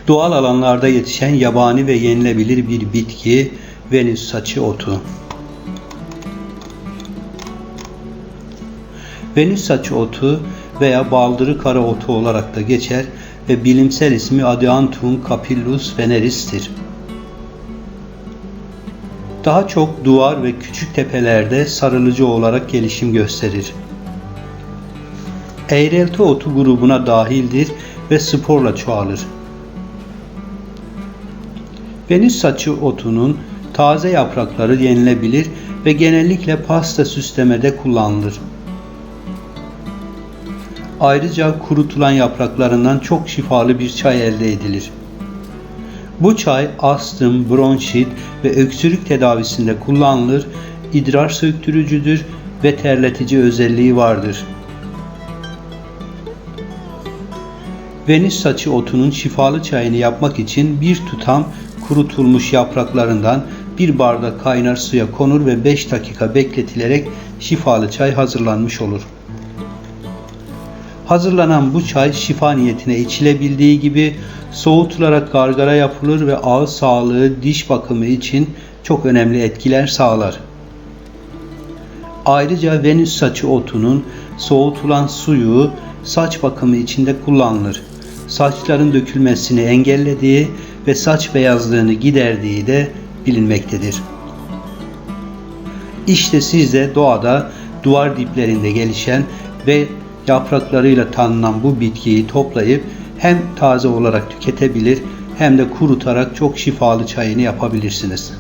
Doğal alanlarda yetişen yabani ve yenilebilir bir bitki, Venüs saçı otu. Venüs saçı otu veya baldırı kara otu olarak da geçer ve bilimsel ismi Adiantum capillus veneris'tir. Daha çok duvar ve küçük tepelerde sarılıcı olarak gelişim gösterir. Eğrelti otu grubuna dahildir ve sporla çoğalır. Venüs saçı otunun taze yaprakları yenilebilir ve genellikle pasta süslemede kullanılır. Ayrıca kurutulan yapraklarından çok şifalı bir çay elde edilir. Bu çay astım, bronşit ve öksürük tedavisinde kullanılır, idrar söktürücüdür ve terletici özelliği vardır. Venüs saçı otunun şifalı çayını yapmak için bir tutam kurutulmuş yapraklarından bir bardak kaynar suya konur ve 5 dakika bekletilerek şifalı çay hazırlanmış olur. Hazırlanan bu çay şifa niyetine içilebildiği gibi soğutularak gargara yapılır ve ağız sağlığı, diş bakımı için çok önemli etkiler sağlar. Ayrıca Venüs saçı otunun soğutulan suyu saç bakımı için de kullanılır. Saçların dökülmesini engellediği ve saç beyazlığını giderdiği de bilinmektedir. İşte siz de doğada duvar diplerinde gelişen ve yapraklarıyla tanınan bu bitkiyi toplayıp hem taze olarak tüketebilir hem de kurutarak çok şifalı çayını yapabilirsiniz.